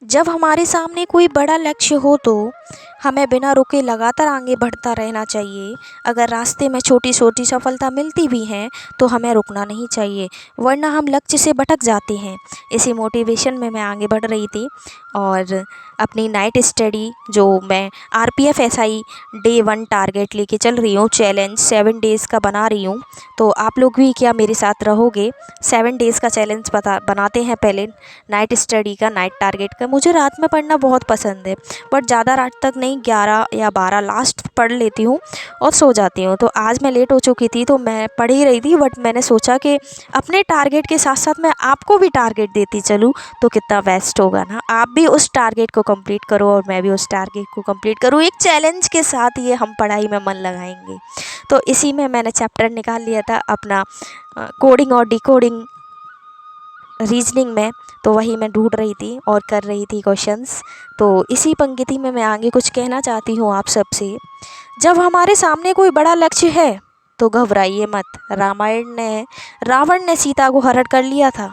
जब हमारे सामने कोई बड़ा लक्ष्य हो तो हमें बिना रुके लगातार आगे बढ़ता रहना चाहिए। अगर रास्ते में छोटी-छोटी सफलता मिलती भी हैं तो हमें रुकना नहीं चाहिए, वरना हम लक्ष्य से भटक जाते हैं। इसी मोटिवेशन में मैं आगे बढ़ रही थी और अपनी नाइट स्टडी जो मैं आरपीएफ एसआई डे 1 टारगेट लेके चल रही हूँ, चैलेंज 7 डेज़ का बना रही हूँ। तो आप लोग भी क्या मेरे साथ रहोगे? 7 डेज़ का चैलेंज बनाते हैं पहले नाइट स्टडी का, नाइट टारगेट का। मुझे रात में पढ़ना बहुत पसंद है, बट ज़्यादा रात तक नहीं, 11 या 12 लास्ट पढ़ लेती हूँ और सो जाती हूँ। तो आज मैं लेट हो चुकी थी तो मैं पढ़ ही रही थी, बट मैंने सोचा कि अपने टारगेट के साथ साथ मैं आपको भी टारगेट देती चलूँ तो कितना बेस्ट होगा ना। आप भी उस टारगेट को कंप्लीट करो और मैं भी उस टारगेट को कंप्लीट करूँ। एक चैलेंज के साथ ये हम पढ़ाई में मन लगाएंगे। तो इसी में मैंने चैप्टर निकाल लिया था अपना कोडिंग और डिकोडिंग रीजनिंग में, तो वही मैं ढूंढ रही थी और कर रही थी क्वेश्चंस। तो इसी पंक्ति में मैं आगे कुछ कहना चाहती हूँ आप सबसे। जब हमारे सामने कोई बड़ा लक्ष्य है तो घबराइए मत। रावण ने सीता को हरण कर लिया था।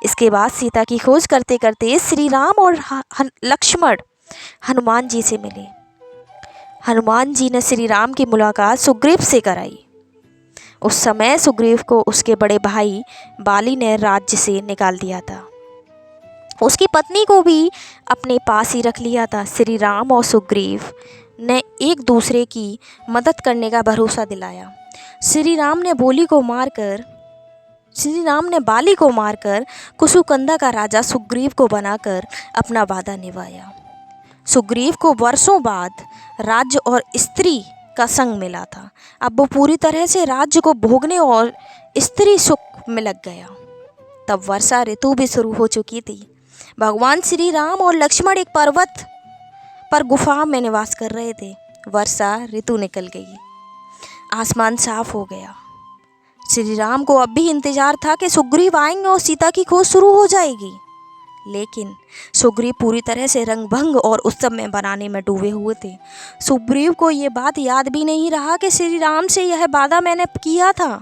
इसके बाद सीता की खोज करते करते श्री राम और लक्ष्मण हनुमान जी से मिले। हनुमान जी ने श्री राम की मुलाकात सुग्रीव से कराई। उस समय सुग्रीव को उसके बड़े भाई बाली ने राज्य से निकाल दिया था। उसकी पत्नी को भी अपने पास ही रख लिया था। श्री राम और सुग्रीव ने एक दूसरे की मदद करने का भरोसा दिलाया। श्री राम ने बाली को मारकर कुशुकंदा का राजा सुग्रीव को बनाकर अपना वादा निभाया। सुग्रीव को वर्षों बाद राज्य और स्त्री का संग मिला था। अब वो पूरी तरह से राज्य को भोगने और स्त्री सुख में लग गया। तब वर्षा ऋतु भी शुरू हो चुकी थी। भगवान श्री राम और लक्ष्मण एक पर्वत पर गुफा में निवास कर रहे थे। वर्षा ऋतु निकल गई, आसमान साफ हो गया। श्री राम को अब भी इंतजार था कि सुग्रीव आएंगे और सीता की खोज शुरू हो जाएगी। लेकिन सुग्रीव पूरी तरह से रंगभंग और उत्सव में बनाने में डूबे हुए थे। सुग्रीव को ये बात याद भी नहीं रहा कि श्री राम से यह वादा मैंने किया था।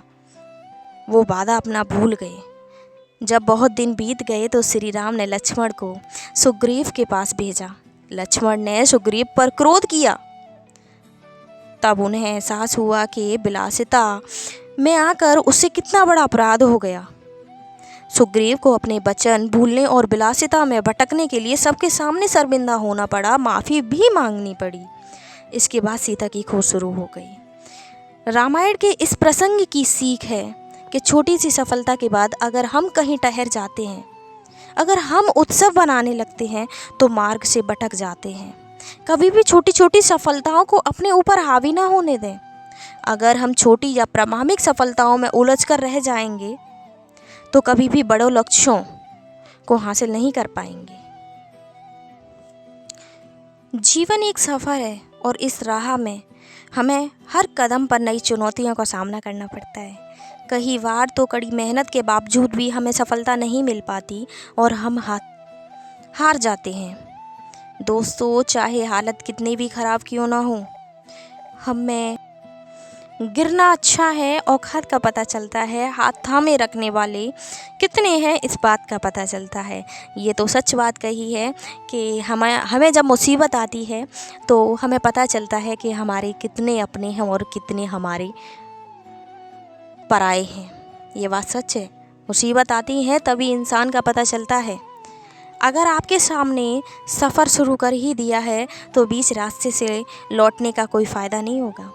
वो वादा अपना भूल गए। जब बहुत दिन बीत गए तो श्री राम ने लक्ष्मण को सुग्रीव के पास भेजा। लक्ष्मण ने सुग्रीव पर क्रोध किया। तब उन्हें एहसास हुआ कि विलासिता में आकर उससे कितना बड़ा अपराध हो गया। सुग्रीव को अपने वचन भूलने और विलासिता में भटकने के लिए सबके सामने शर्मिंदा होना पड़ा, माफ़ी भी मांगनी पड़ी। इसके बाद सीता की खोज शुरू हो गई। रामायण के इस प्रसंग की सीख है कि छोटी सी सफलता के बाद अगर हम कहीं ठहर जाते हैं, अगर हम उत्सव बनाने लगते हैं तो मार्ग से भटक जाते हैं। कभी भी छोटी छोटी सफलताओं को अपने ऊपर हावी ना होने दें। अगर हम छोटी या प्रामाणिक सफलताओं में उलझ कर रह जाएंगे तो कभी भी बड़े लक्ष्यों को हासिल नहीं कर पाएंगे। जीवन एक सफ़र है और इस राह में हमें हर कदम पर नई चुनौतियों का सामना करना पड़ता है। कई बार तो कड़ी मेहनत के बावजूद भी हमें सफलता नहीं मिल पाती और हम हार जाते हैं। दोस्तों, चाहे हालत कितनी भी ख़राब क्यों ना हो, हमें गिरना अच्छा है। औकात का पता चलता है, हाथ थामे रखने वाले कितने हैं इस बात का पता चलता है। ये तो सच बात कही है कि हमें जब मुसीबत आती है तो हमें पता चलता है कि हमारे कितने अपने हैं और कितने हमारे पराए हैं। ये बात सच है। मुसीबत आती है तभी इंसान का पता चलता है। अगर आपके सामने सफ़र शुरू कर ही दिया है तो बीच रास्ते से लौटने का कोई फ़ायदा नहीं होगा,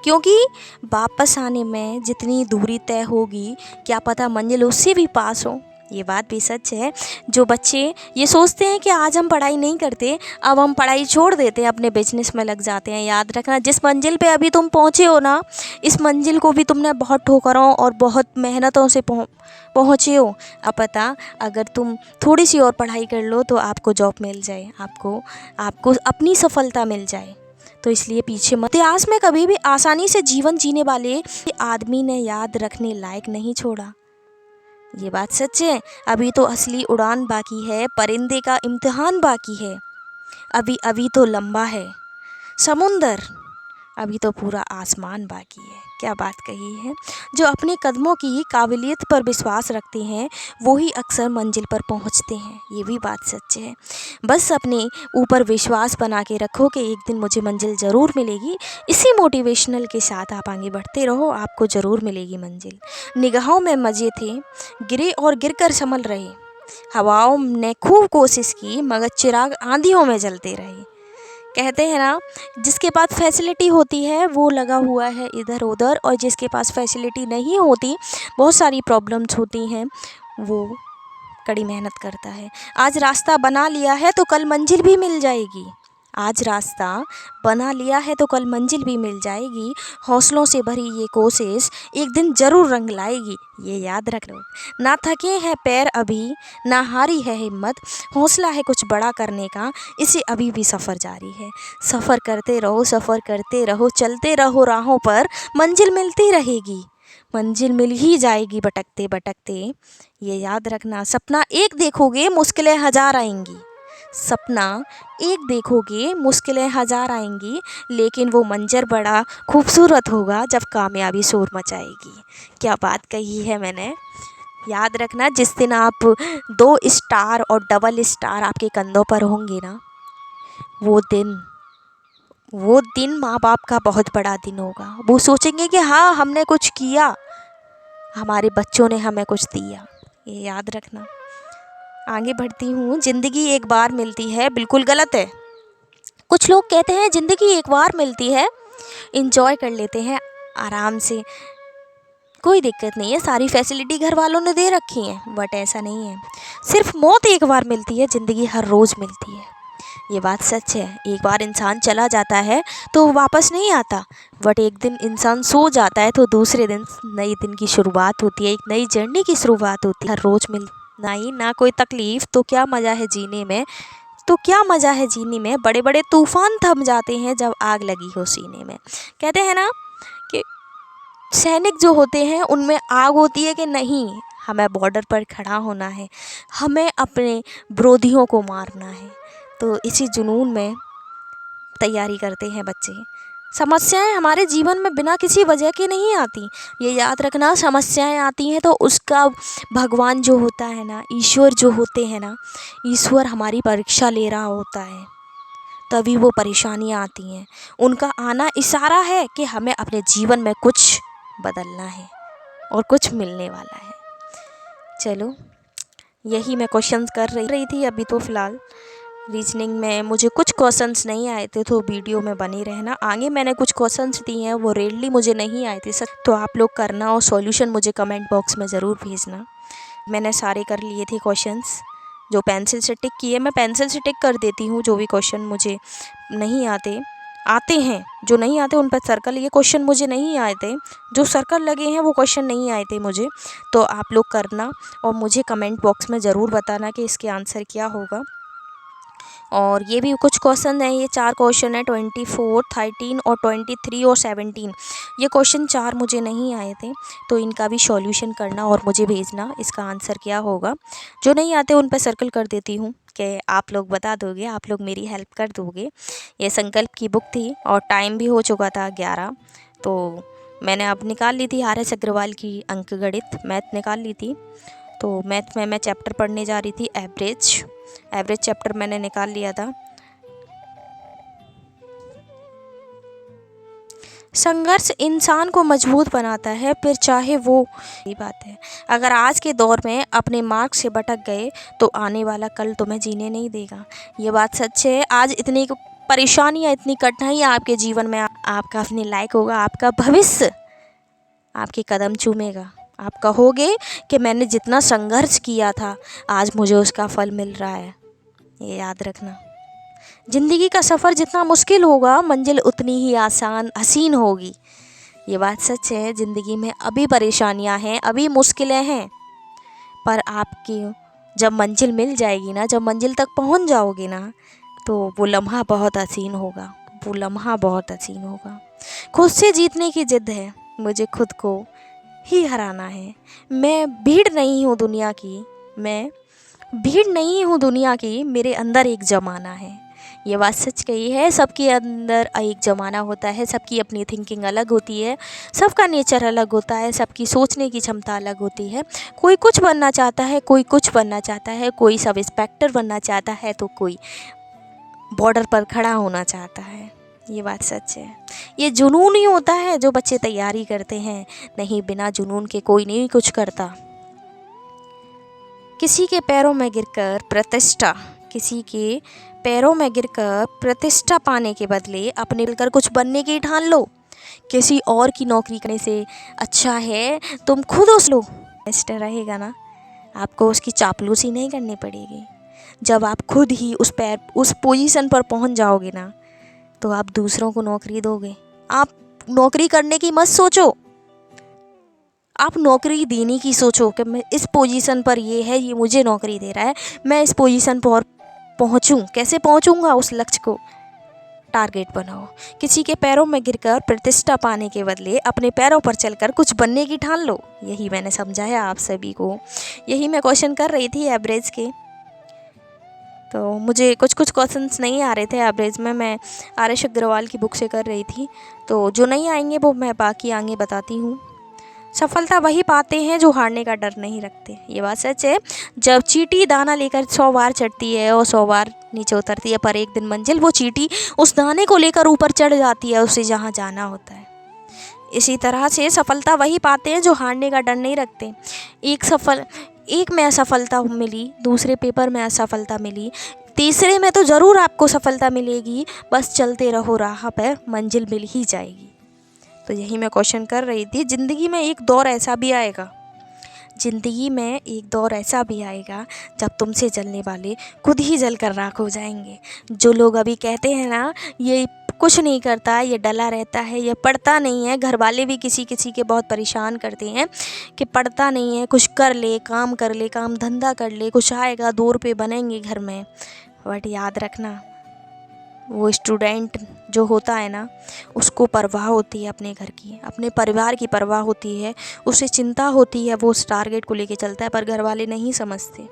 क्योंकि वापस आने में जितनी दूरी तय होगी क्या पता मंजिल उससे भी पास हो। ये बात भी सच है। जो बच्चे ये सोचते हैं कि आज हम पढ़ाई नहीं करते, अब हम पढ़ाई छोड़ देते हैं, अपने बिजनेस में लग जाते हैं, याद रखना जिस मंजिल पे अभी तुम पहुँचे हो ना, इस मंजिल को भी तुमने बहुत ठोकरों और बहुत मेहनतों से पहुँचे हो। अब पता, अगर तुम थोड़ी सी और पढ़ाई कर लो तो आपको जॉब मिल जाए, आपको अपनी सफलता मिल जाए। तो इसलिए पीछे मत। इतिहास में कभी भी आसानी से जीवन जीने वाले आदमी ने याद रखने लायक नहीं छोड़ा। ये बात सच है। अभी तो असली उड़ान बाकी है, परिंदे का इम्तिहान बाकी है। अभी अभी तो लंबा है समुंदर, अभी तो पूरा आसमान बाकी है। क्या बात कही है। जो अपने कदमों की काबिलियत पर विश्वास रखते हैं वो ही अक्सर मंजिल पर पहुंचते हैं। ये भी बात सच है। बस अपने ऊपर विश्वास बना के रखो कि एक दिन मुझे मंजिल ज़रूर मिलेगी। इसी मोटिवेशनल के साथ आप आगे बढ़ते रहो, आपको ज़रूर मिलेगी मंजिल। निगाहों में मज़े थे, गिरे और गिरकर संभल रहे। हवाओं ने खूब कोशिश की मगर चिराग आंधियों में जलते रहे। कहते हैं ना, जिसके पास फैसिलिटी होती है वो लगा हुआ है इधर उधर, और जिसके पास फैसिलिटी नहीं होती, बहुत सारी प्रॉब्लम्स होती हैं, वो कड़ी मेहनत करता है। आज रास्ता बना लिया है तो कल मंजिल भी मिल जाएगी। आज रास्ता बना लिया है तो कल मंजिल भी मिल जाएगी। हौसलों से भरी ये कोशिश एक दिन ज़रूर रंग लाएगी, ये याद रख लो। ना थके हैं पैर अभी, ना हारी है हिम्मत, हौसला है कुछ बड़ा करने का, इसे अभी भी सफ़र जारी है। सफ़र करते रहो, सफ़र करते रहो, चलते रहो राहों पर, मंजिल मिलती रहेगी, मंजिल मिल ही जाएगी भटकते भटकते। ये याद रखना, सपना एक देखोगे मुश्किलें हज़ार आएंगी। सपना एक देखोगे मुश्किलें हज़ार आएंगी, लेकिन वो मंजर बड़ा खूबसूरत होगा जब कामयाबी शोर मचाएगी। क्या बात कही है मैंने। याद रखना, जिस दिन आप 2 स्टार और डबल स्टार आपके कंधों पर होंगे ना, वो दिन माँ बाप का बहुत बड़ा दिन होगा। वो सोचेंगे कि हाँ, हमने कुछ किया, हमारे बच्चों ने हमें कुछ दिया। ये याद रखना। आगे बढ़ती हूँ। ज़िंदगी एक बार मिलती है, बिल्कुल गलत है। कुछ लोग कहते हैं ज़िंदगी एक बार मिलती है, इंजॉय कर लेते हैं आराम से, कोई दिक्कत नहीं है, सारी फैसिलिटी घर वालों ने दे रखी है। बट ऐसा नहीं है। सिर्फ मौत एक बार मिलती है, ज़िंदगी हर रोज़ मिलती है। ये बात सच है। एक बार इंसान चला जाता है तो वो वापस नहीं आता, बट एक दिन इंसान सो जाता है तो दूसरे दिन नई दिन की शुरुआत होती है, एक नई जर्नी की शुरुआत होती है। हर रोज़ मिलना ही ना कोई तकलीफ़, तो क्या मज़ा है जीने में, तो क्या मज़ा है जीने में। बड़े बड़े तूफ़ान थम जाते हैं जब आग लगी हो सीने में। कहते हैं ना कि सैनिक जो होते हैं उनमें आग होती है कि नहीं, हमें बॉर्डर पर खड़ा होना है, हमें अपने विरोधियों को मारना है। तो इसी जुनून में तैयारी करते हैं बच्चे। समस्याएं हमारे जीवन में बिना किसी वजह के नहीं आती, ये याद रखना। समस्याएं आती हैं तो उसका भगवान जो होता है ना, ईश्वर जो होते हैं ना, ईश्वर हमारी परीक्षा ले रहा होता है, तभी वो परेशानियां आती हैं। उनका आना इशारा है कि हमें अपने जीवन में कुछ बदलना है और कुछ मिलने वाला है। चलो, यही मैं क्वेश्चंस कर रही थी अभी तो फ़िलहाल। रीजनिंग में मुझे कुछ क्वेश्चंस नहीं आए थे, तो वीडियो में बने रहना। आगे मैंने कुछ क्वेश्चंस दिए हैं, वो रेयरली मुझे नहीं आए थे सर, तो आप लोग करना और सॉल्यूशन मुझे कमेंट बॉक्स में ज़रूर भेजना। मैंने सारे कर लिए थे क्वेश्चंस, जो पेंसिल से टिक किए, मैं पेंसिल से टिक कर देती हूँ। जो भी क्वेश्चन मुझे नहीं आते हैं, जो नहीं आते उन पर सर्कल, ये क्वेश्चन मुझे नहीं आए थे, जो सर्कल लगे हैं वो क्वेश्चन नहीं आए थे मुझे। तो आप लोग करना और मुझे कमेंट बॉक्स में ज़रूर बताना कि इसके आंसर क्या होगा। और ये भी कुछ क्वेश्चन हैं, ये 4 क्वेश्चन है, 24, 13 और 23 और 17। ये क्वेश्चन 4 मुझे नहीं आए थे, तो इनका भी सॉल्यूशन करना और मुझे भेजना इसका आंसर क्या होगा। जो नहीं आते उन पर सर्कल कर देती हूँ कि आप लोग बता दोगे, आप लोग मेरी हेल्प कर दोगे। ये संकल्प की बुक थी और टाइम भी हो चुका था 11, तो मैंने अब निकाल ली थी RS अग्रवाल की अंकगणित मैथ निकाल ली थी। तो मैथ में मैं चैप्टर पढ़ने जा रही थी एवरेज चैप्टर मैंने निकाल लिया था। संघर्ष इंसान को मजबूत बनाता है, फिर चाहे वो, ये बात है। अगर आज के दौर में अपने मार्ग से भटक गए तो आने वाला कल तुम्हें जीने नहीं देगा। ये बात सच है। आज इतनी परेशानियाँ, इतनी कठिनाइयाँ आपके जीवन में, आपका अपने लायक होगा, आपका भविष्य आपके कदम चूमेगा। आप कहोगे कि मैंने जितना संघर्ष किया था आज मुझे उसका फल मिल रहा है। ये याद रखना। ज़िंदगी का सफ़र जितना मुश्किल होगा, मंजिल उतनी ही आसान हसीन होगी। ये बात सच है। ज़िंदगी में अभी परेशानियां हैं, अभी मुश्किलें हैं, पर आपकी जब मंजिल मिल जाएगी ना, जब मंजिल तक पहुंच जाओगे ना, तो वो लम्हा बहुत हसीन होगा, वो लम्हा बहुत हसीन होगा। खुद से जीतने की ज़िद है, मुझे खुद को ही हराना है। मैं भीड़ नहीं हूँ दुनिया की, मेरे अंदर एक ज़माना है। ये बात सच कही है। सबके अंदर एक ज़माना होता है, सबकी अपनी थिंकिंग अलग होती है, सबका नेचर अलग होता है, सबकी सोचने की क्षमता अलग होती है। कोई कुछ बनना चाहता है, कोई कुछ बनना चाहता है, कोई सब इंस्पेक्टर बनना चाहता है तो कोई बॉर्डर पर खड़ा होना चाहता है। ये बात सच है। ये जुनून ही होता है जो बच्चे तैयारी करते हैं, नहीं बिना जुनून के कोई नहीं कुछ करता। किसी के पैरों में गिरकर प्रतिष्ठा, किसी के पैरों में गिरकर प्रतिष्ठा पाने के बदले अपने मिलकर कुछ बनने की ठान लो। किसी और की नौकरी करने से अच्छा है तुम खुद उस लो। बेस्ट रहेगा ना, आपको उसकी चापलूसी नहीं करनी पड़ेगी। जब आप खुद ही उस पोजीशन पर पहुंच जाओगे ना, तो आप दूसरों को नौकरी दोगे। आप नौकरी करने की मत सोचो, आप नौकरी देने की सोचो कि मैं इस पोजीशन पर ये है, ये मुझे नौकरी दे रहा है, मैं इस पोजीशन पर पहुंचूं, कैसे पहुंचूंगा उस लक्ष्य को टारगेट बनाओ। किसी के पैरों में गिरकर प्रतिष्ठा पाने के बदले अपने पैरों पर चलकर कुछ बनने की ठान लो। यही मैंने समझाया आप सभी को, यही मैं क्वेश्चन कर रही थी एवरेज के। तो मुझे कुछ क्वेश्चंस नहीं आ रहे थे एवरेज में, मैं आर.एस. अग्रवाल की बुक से कर रही थी, तो जो नहीं आएंगे वो मैं बाकी आगे बताती हूँ। सफलता वही पाते हैं जो हारने का डर नहीं रखते। ये बात सच है। जब चींटी दाना लेकर 100 बार चढ़ती है और 100 बार नीचे उतरती है, पर एक दिन मंजिल वो चींटी उस दाने को लेकर ऊपर चढ़ जाती है, उसे जहाँ जाना होता है। इसी तरह से सफलता वही पाते हैं जो हारने का डर नहीं रखते। एक में असफलता मिली, दूसरे पेपर में असफलता मिली, तीसरे में तो ज़रूर आपको सफलता मिलेगी। बस चलते रहो, राह पर मंजिल मिल ही जाएगी। तो यही मैं क्वेश्चन कर रही थी। ज़िंदगी में एक दौर ऐसा भी आएगा, ज़िंदगी में एक दौर ऐसा भी आएगा जब तुमसे जलने वाले खुद ही जल कर राख हो जाएंगे। जो लोग अभी कहते हैं ना ये कुछ नहीं करता, ये डला रहता है, ये पढ़ता नहीं है, घर वाले भी किसी किसी के बहुत परेशान करते हैं कि पढ़ता नहीं है, कुछ कर ले, काम कर ले, काम धंधा कर ले, कुछ आएगा, 2 रुपये बनेंगे घर में। बट याद रखना, वो स्टूडेंट जो होता है ना, उसको परवाह होती है अपने घर की, अपने परिवार की परवाह होती है, उसे चिंता होती है, वो उस टारगेट को लेके चलता है, पर घर वाले नहीं समझते।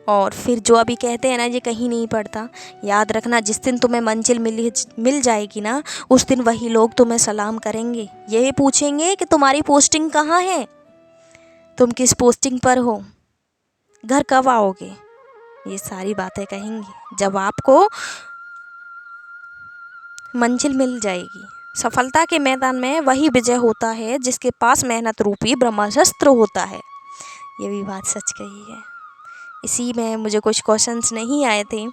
और फिर जो अभी कहते हैं ना ये कहीं नहीं पड़ता, याद रखना जिस दिन तुम्हें मंजिल मिल जाएगी ना, उस दिन वही लोग तुम्हें सलाम करेंगे। ये पूछेंगे कि तुम्हारी पोस्टिंग कहाँ है, तुम किस पोस्टिंग पर हो, घर कब आओगे। ये सारी बातें कहेंगे जब आपको मंजिल मिल जाएगी। सफलता के मैदान में वही विजय होता है जिसके पास मेहनत रूपी ब्रह्मास्त्र होता है। ये भी बात सच कही है। इसी में मुझे कुछ क्वेश्चंस नहीं आए थे,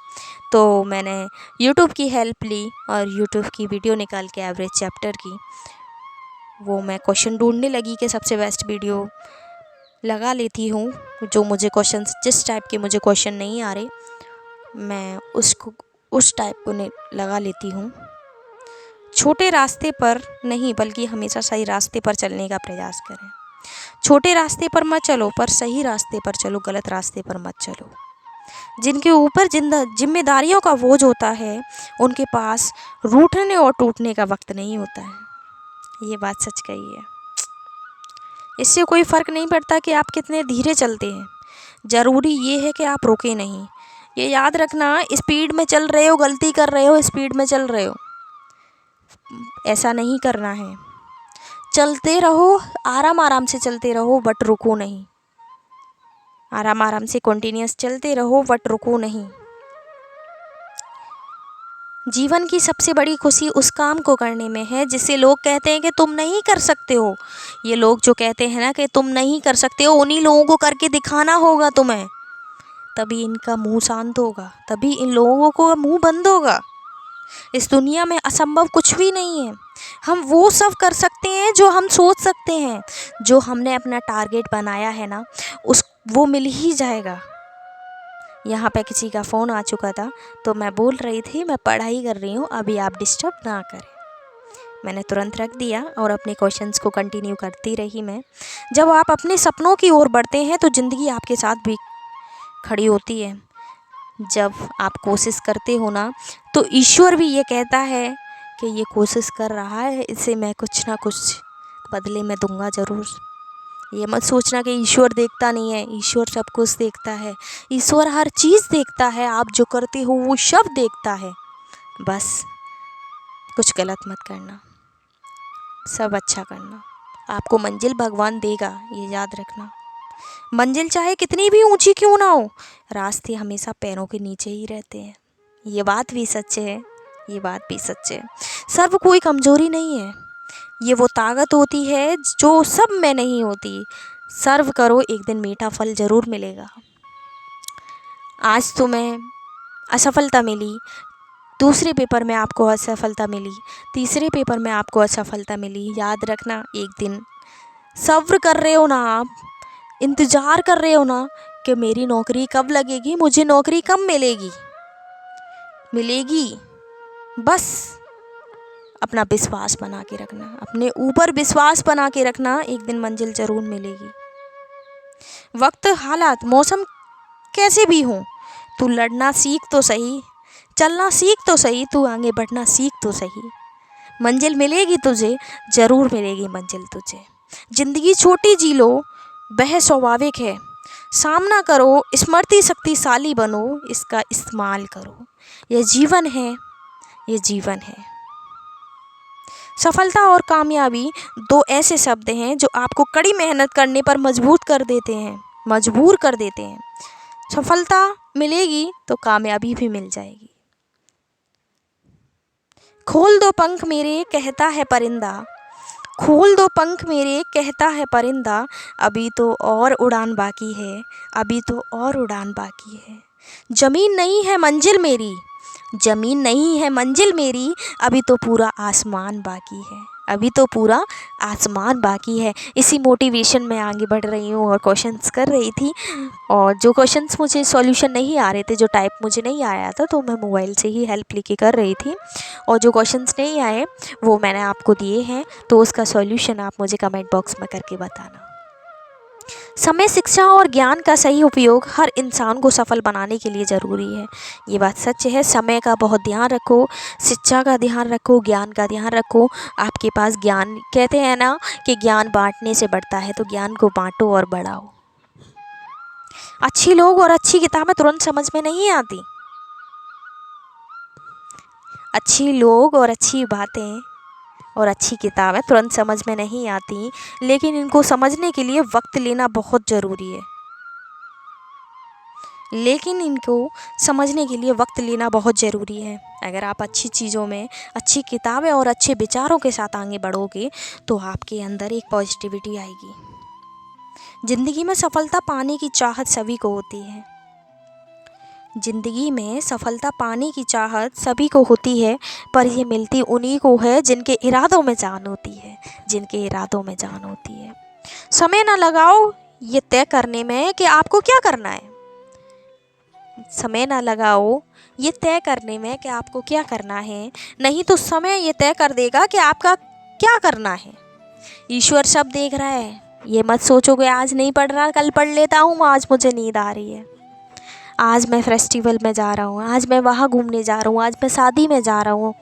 तो मैंने यूट्यूब की हेल्प ली और यूट्यूब की वीडियो निकाल के एवरेज चैप्टर की, वो मैं क्वेश्चन ढूंढने लगी कि सबसे बेस्ट वीडियो लगा लेती हूँ। जो मुझे क्वेश्चंस, जिस टाइप के मुझे क्वेश्चन नहीं आ रहे, मैं उसको उस टाइप को लगा लेती हूँ। छोटे रास्ते पर नहीं बल्कि हमेशा सही रास्ते पर चलने का प्रयास करें। छोटे रास्ते पर मत चलो, पर सही रास्ते पर चलो, गलत रास्ते पर मत चलो। जिनके ऊपर जिम्मेदारियों का बोझ होता है, उनके पास रूठने और टूटने का वक्त नहीं होता है। ये बात सच कही है। इससे कोई फ़र्क नहीं पड़ता कि आप कितने धीरे चलते हैं, ज़रूरी ये है कि आप रुके नहीं। ये याद रखना, स्पीड में चल रहे हो, गलती कर रहे हो, स्पीड में चल रहे हो, ऐसा नहीं करना है। चलते रहो, आराम आराम से चलते रहो, बट रुको नहीं। आराम आराम से कंटिन्यूअस चलते रहो, बट रुको नहीं। जीवन की सबसे बड़ी खुशी उस काम को करने में है जिसे लोग कहते हैं कि तुम नहीं कर सकते हो। ये लोग जो कहते हैं ना कि तुम नहीं कर सकते हो, उन्हीं लोगों को करके दिखाना होगा तुम्हें, तभी इनका मुंह शांत होगा, तभी इन लोगों को मुंह बंद होगा। इस दुनिया में असंभव कुछ भी नहीं है। हम वो सब कर सकते हैं जो हम सोच सकते हैं। जो हमने अपना टारगेट बनाया है ना, वो मिल ही जाएगा। यहाँ पे किसी का फ़ोन आ चुका था, तो मैं बोल रही थी मैं पढ़ाई कर रही हूँ, अभी आप डिस्टर्ब ना करें। मैंने तुरंत रख दिया और अपने क्वेश्चंस को कंटिन्यू करती रही मैं। जब आप अपने सपनों की ओर बढ़ते हैं तो ज़िंदगी आपके साथ भी खड़ी होती है। जब आप कोशिश करते हो ना, तो ईश्वर भी ये कहता है कि ये कोशिश कर रहा है, इसे मैं कुछ ना कुछ बदले में दूंगा ज़रूर। ये मत सोचना कि ईश्वर देखता नहीं है, ईश्वर सब कुछ देखता है, ईश्वर हर चीज़ देखता है। आप जो करते हो वो सब देखता है। बस कुछ गलत मत करना, सब अच्छा करना। आपको मंजिल भगवान देगा, ये याद रखना। मंजिल चाहे कितनी भी ऊंची क्यों ना हो, रास्ते हमेशा पैरों के नीचे ही रहते हैं। ये बात भी सच है, ये बात भी सच है। सर्व कोई कमज़ोरी नहीं है, ये वो ताकत होती है जो सब में नहीं होती। सर्व करो, एक दिन मीठा फल ज़रूर मिलेगा। आज तुम्हें असफलता मिली, दूसरे पेपर में आपको असफलता मिली, तीसरे पेपर में आपको असफलता मिली, याद रखना एक दिन सब्र कर रहे हो ना आप, इंतज़ार कर रहे हो ना कि मेरी नौकरी कब लगेगी, मुझे नौकरी कब मिलेगी। बस अपना विश्वास बना के रखना, अपने ऊपर विश्वास बना के रखना, एक दिन मंजिल ज़रूर मिलेगी। वक्त, हालात, मौसम कैसे भी हों, तू लड़ना सीख तो सही, चलना सीख तो सही, तू आगे बढ़ना सीख तो सही। मंजिल मिलेगी तुझे, ज़रूर मिलेगी मंजिल तुझे। ज़िंदगी छोटी जी लो, वह स्वाभाविक है। सामना करो, स्मृति शक्तिशाली बनो, इसका इस्तेमाल करो। यह जीवन है, ये जीवन है। सफलता और कामयाबी दो ऐसे शब्द हैं जो आपको कड़ी मेहनत करने पर मजबूर कर देते हैं। सफलता मिलेगी तो कामयाबी भी मिल जाएगी। खोल दो पंख मेरे कहता है परिंदा, खोल दो पंख मेरे कहता है परिंदा, अभी तो और उड़ान बाकी है, अभी तो और उड़ान बाकी है। ज़मीन नहीं है मंजिल मेरी, ज़मीन नहीं है मंजिल मेरी, अभी तो पूरा आसमान बाकी है, अभी तो पूरा आसमान बाकी है। इसी मोटिवेशन में आगे बढ़ रही हूँ और क्वेश्चंस कर रही थी, और जो क्वेश्चंस मुझे सॉल्यूशन नहीं आ रहे थे, जो टाइप मुझे नहीं आया था, तो मैं मोबाइल से ही हेल्प लेके कर रही थी। और जो क्वेश्चंस नहीं आए वो मैंने आपको दिए हैं, तो उसका सॉल्यूशन आप मुझे कमेंट बॉक्स में करके बताना। समय, शिक्षा और ज्ञान का सही उपयोग हर इंसान को सफल बनाने के लिए ज़रूरी है। ये बात सच है। समय का बहुत ध्यान रखो, शिक्षा का ध्यान रखो, ज्ञान का ध्यान रखो। आपके पास ज्ञान, कहते हैं ना कि ज्ञान बांटने से बढ़ता है, तो ज्ञान को बांटो और बढ़ाओ। अच्छी लोग और अच्छी किताबें तुरंत समझ में नहीं आती। अच्छी लोग और अच्छी बातें और अच्छी किताबें तुरंत समझ में नहीं आती, लेकिन इनको समझने के लिए वक्त लेना बहुत ज़रूरी है। अगर आप अच्छी चीज़ों में, अच्छी किताबें और अच्छे विचारों के साथ आगे बढ़ोगे तो आपके अंदर एक पॉजिटिविटी आएगी। ज़िंदगी में सफलता पाने की चाहत सभी को होती है। ज़िंदगी में सफलता पाने की चाहत सभी को होती है, पर ये मिलती उन्हीं को है जिनके इरादों में जान होती है, जिनके इरादों में जान होती है। समय ना लगाओ ये तय करने में कि आपको क्या करना है। समय ना लगाओ ये तय करने में कि आपको क्या करना है, नहीं तो समय ये तय कर देगा कि आपका क्या करना है। ईश्वर सब देख रहा है। ये मत सोचोगे आज नहीं पढ़ रहा, कल पढ़ लेता हूँ, आज मुझे नींद आ रही है, आज मैं फेस्टिवल में जा रहा हूँ, आज मैं वहाँ घूमने जा रहा हूँ, आज मैं शादी में जा रहा हूँ।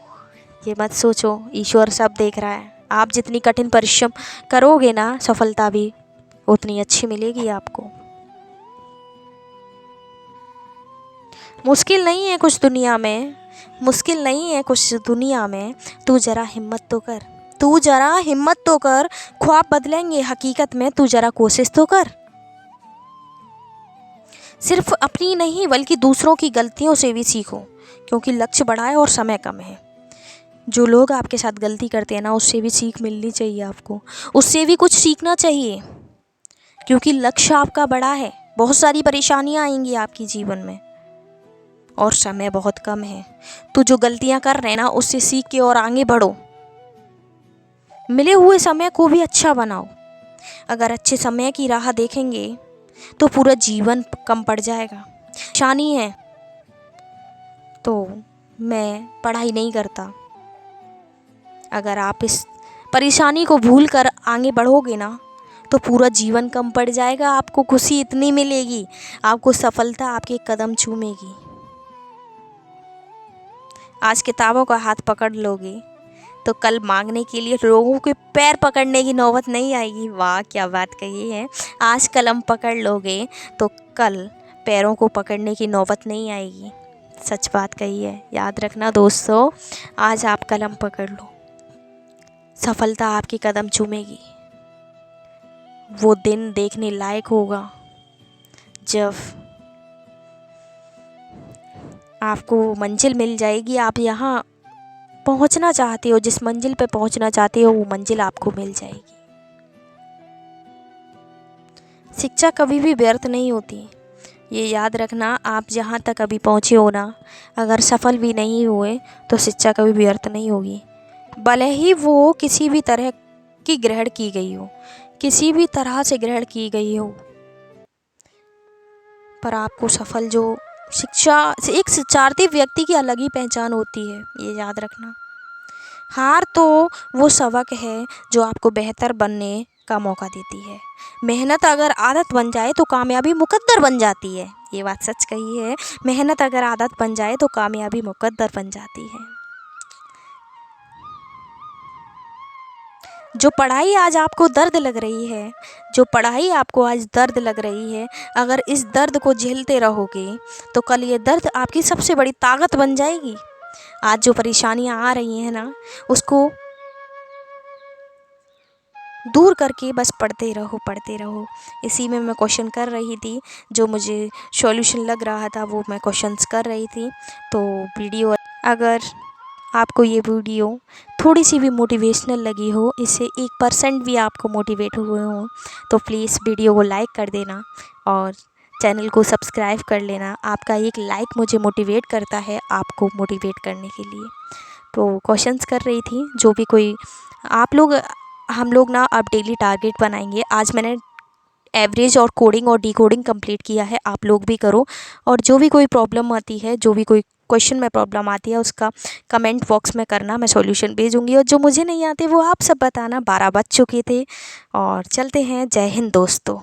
ये मत सोचो, ईश्वर सब देख रहा है। आप जितनी कठिन परिश्रम करोगे ना, सफलता भी उतनी अच्छी मिलेगी आपको। मुश्किल नहीं है कुछ दुनिया में, मुश्किल नहीं है कुछ दुनिया में, तू ज़रा हिम्मत तो कर, तू ज़रा हिम्मत तो कर, ख्वाब बदलेंगे हकीकत में, तू ज़रा कोशिश तो कर। सिर्फ अपनी नहीं बल्कि दूसरों की गलतियों से भी सीखो, क्योंकि लक्ष्य बड़ा है और समय कम है। जो लोग आपके साथ गलती करते हैं ना, उससे भी सीख मिलनी चाहिए आपको, उससे भी कुछ सीखना चाहिए, क्योंकि लक्ष्य आपका बड़ा है। बहुत सारी परेशानियां आएंगी आपकी जीवन में और समय बहुत कम है। तो जो गलतियां कर रहे हैं ना, उससे सीख के और आगे बढ़ो। मिले हुए समय को भी अच्छा बनाओ। अगर अच्छे समय की राह देखेंगे तो पूरा जीवन कम पड़ जाएगा। परेशानी है तो मैं पढ़ाई नहीं करता, अगर आप इस परेशानी को भूल कर आगे बढ़ोगे ना, तो पूरा जीवन कम पड़ जाएगा। आपको खुशी इतनी मिलेगी, आपको सफलता आपके कदम चूमेगी। आज किताबों का हाथ पकड़ लोगे तो कल मांगने के लिए लोगों के पैर पकड़ने की नौबत नहीं आएगी। वाह, क्या बात कही है। आज कलम पकड़ लोगे तो कल पैरों को पकड़ने की नौबत नहीं आएगी। सच बात कही है, याद रखना दोस्तों। आज आप कलम पकड़ लो, सफलता आपके कदम चूमेगी। वो दिन देखने लायक होगा जब आपको मंजिल मिल जाएगी। आप यहाँ पहुँचना चाहते हो, जिस मंजिल पे पहुँचना चाहते हो वो मंजिल आपको मिल जाएगी। शिक्षा कभी भी व्यर्थ नहीं होती, ये याद रखना। आप जहाँ तक अभी पहुँचे हो ना, अगर सफल भी नहीं हुए तो शिक्षा कभी व्यर्थ नहीं होगी। भले ही वो किसी भी तरह की ग्रहण की गई हो, किसी भी तरह से ग्रहण की गई हो, पर आपको सफल जो शिक्षा, एक शिक्षार्थी व्यक्ति की अलग ही पहचान होती है, ये याद रखना। हार तो वो सबक है जो आपको बेहतर बनने का मौका देती है। मेहनत अगर आदत बन जाए तो कामयाबी मुकद्दर बन जाती है। ये बात सच कही है। मेहनत अगर आदत बन जाए तो कामयाबी मुकद्दर बन जाती है। जो पढ़ाई आज आपको दर्द लग रही है, जो पढ़ाई आपको आज दर्द लग रही है, अगर इस दर्द को झेलते रहोगे तो कल ये दर्द आपकी सबसे बड़ी ताकत बन जाएगी। आज जो परेशानियां आ रही हैं ना, उसको दूर करके बस पढ़ते रहो, पढ़ते रहो। इसी में मैं क्वेश्चन कर रही थी, जो मुझे सॉल्यूशन लग रहा था वो मैं क्वेश्चंस कर रही थी। तो वीडियो, अगर आपको ये वीडियो थोड़ी सी भी मोटिवेशनल लगी हो, इससे 1% भी आपको मोटिवेट हुए हो, तो प्लीज़ वीडियो को लाइक कर देना और चैनल को सब्सक्राइब कर लेना। आपका एक लाइक मुझे मोटिवेट करता है आपको मोटिवेट करने के लिए। तो क्वेश्चंस कर रही थी, जो भी कोई आप लोग, हम लोग ना अब डेली टारगेट बनाएंगे। आज मैंने एवरेज और कोडिंग और डिकोडिंग कंप्लीट किया है, आप लोग भी करो। और जो भी कोई प्रॉब्लम आती है, जो भी कोई क्वेश्चन में प्रॉब्लम आती है, उसका कमेंट बॉक्स में करना, मैं सॉल्यूशन भेजूंगी। और जो मुझे नहीं आते वो आप सब बताना। 12 बज चुके थे और चलते हैं। जय हिंद दोस्तों।